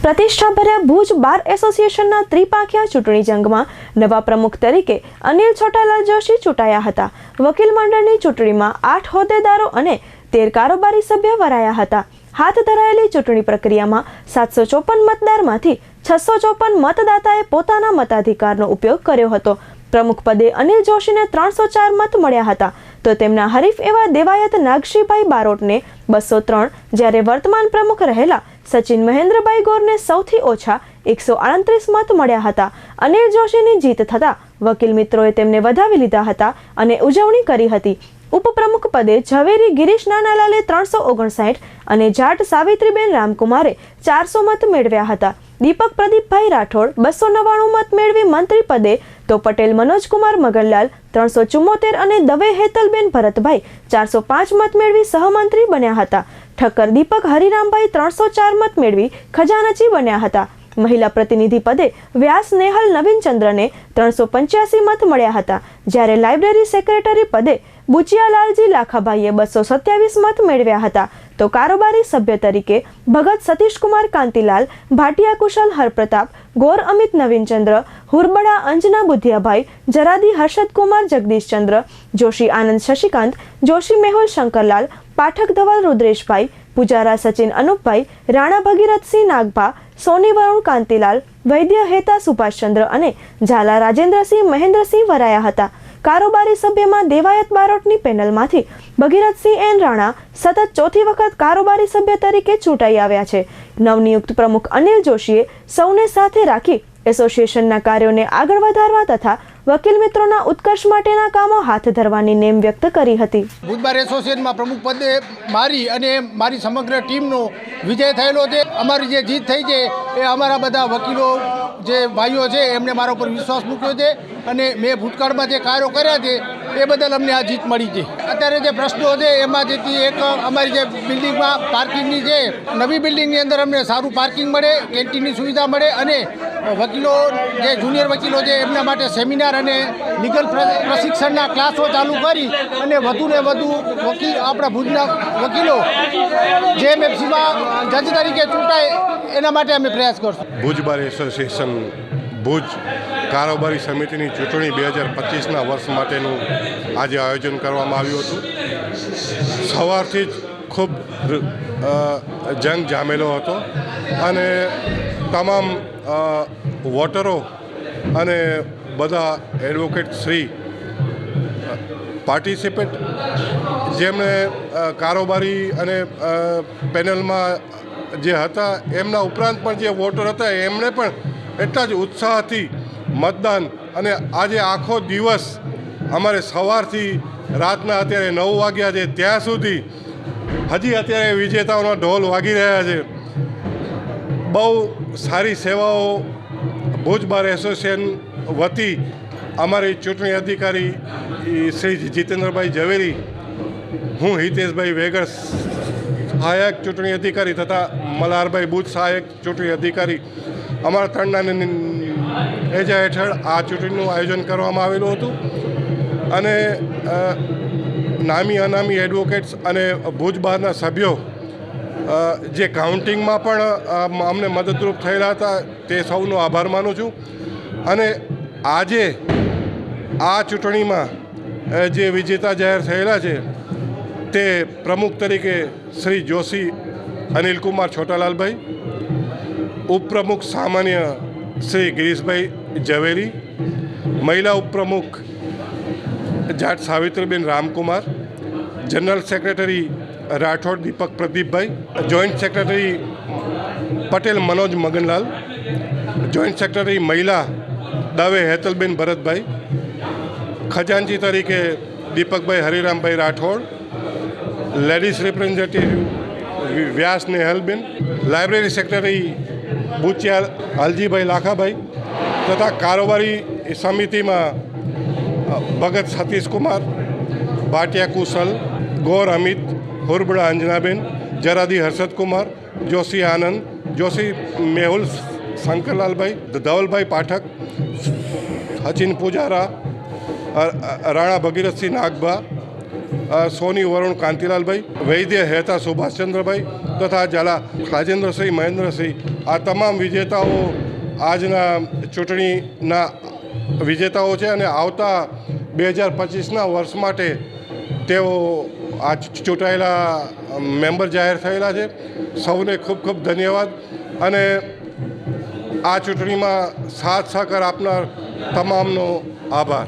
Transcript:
પ્રતિષ્ઠાભર્યા ભુજ બાર એસોસિએશનના ત્રિપાંખિયા ચૂંટણી જંગમાં નવા પ્રમુખ તરીકે અનિલ છોટાલાલ જોશી ચૂંટાયા હતા। વકીલ મંડળની ચૂંટણીમાં 8 હોદ્દેદારો અને 13 કારોબારી સભ્ય વરાયા હતા। હાથ ધરાયેલી ચૂંટણી પ્રક્રિયામાં 754 મતદારમાંથી 654 મતદાતાએ પોતાના મતાધિકારનો ઉપયોગ કર્યો હતો। પ્રમુખ પદે અનિલ જોશીને 304 મત મળ્યા હતા, તો તેમના હરીફ એવા દેવાયત નાગશીભાઈ બારોટને 203, જ્યારે વર્તમાન પ્રમુખ રહેલા સચિન મહેન્દ્રભાઈ ગોરને સૌથી ઓછા 138 મત મળ્યા હતા। અનિલ જોશીની જીત થતાં વકીલ મિત્રોએ તેમને વધાવી લીધા હતા અને ઉજવણી કરી હતી। ઉપપ્રમુખ પદે ઝવેરી ગિરીશ નાનાલાલે 359 અને જાટ સાવિત્રીબેન રામકુમારે 400 મત મેળવ્યા હતા। દીપક પ્રદીપભાઈ રાઠોડ 299 મત મેળવી મંત્રી પદે, તો પટેલ મનોજકુમાર મગનલાલ 374 અને દવે હેતલબેન ભરતભાઈ 405 મત મેળવી સહમંત્રી બન્યા હતા। ઠક્કર દીપક હરિરામભાઈ 304 મત મેળવી ખજાનચી બન્યા હતા। મહિલા પ્રતિનિધિ પદે વ્યાસ નેહલ નવીનચંદ્રને 385 મત મળ્યા હતા, જ્યારે લાઇબ્રેરી સેક્રેટરી પદે બુચિયાલાલજી લાખાભાઈએ 227 મત મેળવ્યા હતા। તો કારોબારી સભ્ય તરીકે ભગત સતીશકુમાર કાંતિલાલ, ભાટિયા કુશલ હરપ્રતાપ, ગોર અમિત નવીનચંદ્ર, હુરબડા અંજના બુધિયાભાઈ, જરાદી હર્ષદકુમાર જગદીશચંદ્ર, જોશી આનંદ શશિકાંત, જોશી મેહુલ શંકરલાલ, પાઠક ધવલ રુદ્રેશભાઈ, પૂજારા સચિન અનુપભાઈ, રાણા ભગીરથસિંહ નાગભા, સોની વરુણ કાંતિલાલ, વૈદ્ય હેતા સુભાષચંદ્ર અને ઝાલા રાજેન્દ્રસિંહ મહેન્દ્રસિંહ વરાયા હતા। કારોબારી સભ્યમાં દેવાયત બારોટની પેનલમાંથી ભગીરથસિંહ એન રાણા સતત ચોથી વખત કારોબારી સભ્ય તરીકે ચૂંટાઈ આવ્યા છે। નવનિયુક્ત પ્રમુખ અનિલ જોશીએ સૌને સાથે રાખી એસોસિએશનના કાર્યોને આગળ વધારવા તથા વકીલ મિત્રોના ઉત્કર્ષ માટેના કામો હાથ ધરવાની નેમ વ્યક્ત કરી હતી। ભુજ બાર એસોસિએશનમાં પ્રમુખ પદે મારી અને મારી સમગ્ર ટીમનો વિજય થયેલો છે। અમારી જે જીત થઈ છે એ અમારા બધા વકીલો જે ભાઈઓ છે એમને મારા ઉપર વિશ્વાસ મૂક્યો છે અને મેં ભૂતકાળમાં જે કાર્યો કર્યા છે એ બદલ અમને આ જીત મળી છે। અત્યારે જે પ્રશ્નો છે એમાંથી એક અમારી જે બિલ્ડિંગમાં પાર્કિંગની છે, નવી બિલ્ડિંગની અંદર અમને સારું પાર્કિંગ મળે, કેન્ટીનની સુવિધા મળે અને વકીલો જે જુનિયર વકીલો છે એમના માટે સેમિનાર અને લીગલ પ્રશિક્ષણના ક્લાસો ચાલુ કરી અને વધુને વધુ આપણા ભુજના વકીલો જેએમએફસીમાં જજ તરીકે ચૂંટાય એના માટે અમે પ્રયાસ કરશું। ભુજ બાર એસોસિએશન ભુજ કારોબારી સમિતિની ચૂંટણી 2025ના વર્ષ માટેનું આજે આયોજન કરવામાં આવ્યું હતું। સવારથી જ ખૂબ જંગ જામેલો હતો અને તમામ વોટરો અને બધા એડવોકેટ શ્રી પાર્ટિસિપેટ જેમણે કારોબારી અને પેનલમાં જે હતા એમના ઉપરાંત પણ જે વોટર હતા એમણે પણ એટલા જ ઉત્સાહથી મતદાન, અને આજે આખો દિવસ અમારે સવારથી રાતના અત્યારે 9 વાગ્યા છે ત્યાં સુધી હજી અત્યારે વિજેતાઓના ઢોલ વાગી રહ્યા છે। બહુ સારી સેવાઓ ભુજ બાર એસોસિએશન વતી અમારી ચૂંટણી અધિકારી શ્રી જીતેન્દ્રભાઈ ઝવેરી, હું હિતેશભાઈ વેગડ સહાયક ચૂંટણી અધિકારી તથા મલ્હારભાઈ બુચ સહાયક ચૂંટણી અધિકારી, અમારા ત્રણના એજા હેઠળ આ ચૂંટણીનું આયોજન કરવામાં આવેલું હતું અને નામી અનામી એડવોકેટ્સ અને ભુજ બહારના સભ્યો જે કાઉન્ટિંગમાં પણ અમને મદદરૂપ થયેલા હતા તે સૌનો આભાર માનું છું। અને આજે આ ચૂંટણીમાં જે વિજેતા જાહેર થયેલા છે તે પ્રમુખ તરીકે શ્રી જોશી અનિલકુમાર છોટાલાલભાઈ, ઉપપ્રમુખ સામાન્ય શ્રી ગિરીશભાઈ ઝવેરી, મહિલા ઉપપ્રમુખ Jat Savitriben Ramkumar, general secretary Rathod Deepak Pradeepbhai, joint secretary Patel Manoj Maganlal, joint secretary મહિલા દવે હેતલબેન ભરતભાઈ, ખજાનચી તરીકે Deepakbhai Harirambhai Rathod, ladies representative Vyas Nehalben, library secretary Buchiya Haljibhai Lakhabhai તથા કારોબારી સમિતિમાં ભગત સતીશકુમાર, ભાટિયા કુશલ, ગોર અમિત, હુરબડા અંજનાબેન, જરાદી હર્ષદકુમાર, જોશી આનંદ, જોશી મેહુલ શંકરલાલભાઈ, ધવલભાઈ પાઠક, સચિન પૂજારા, રાણા ભગીરથસિંહ નાગભા, સોની વરુણ કાંતિલાલભાઈ, વૈદ્ય હેતા સુભાષચંદ્રભાઈ તથા ઝાલા રાજેન્દ્રસિંહ મહેન્દ્રસિંહ, આ તમામ વિજેતાઓ આજના ચૂંટણીના વિજેતાઓ છે અને આવતા 2025ના વર્ષ માટે તેઓ આ ચૂંટાયેલા મેમ્બર જાહેર થયેલા છે. સૌને ખૂબ ખૂબ ધન્યવાદ અને આ ચૂંટણીમાં સાથ સહકાર આપનાર તમામનો આભાર.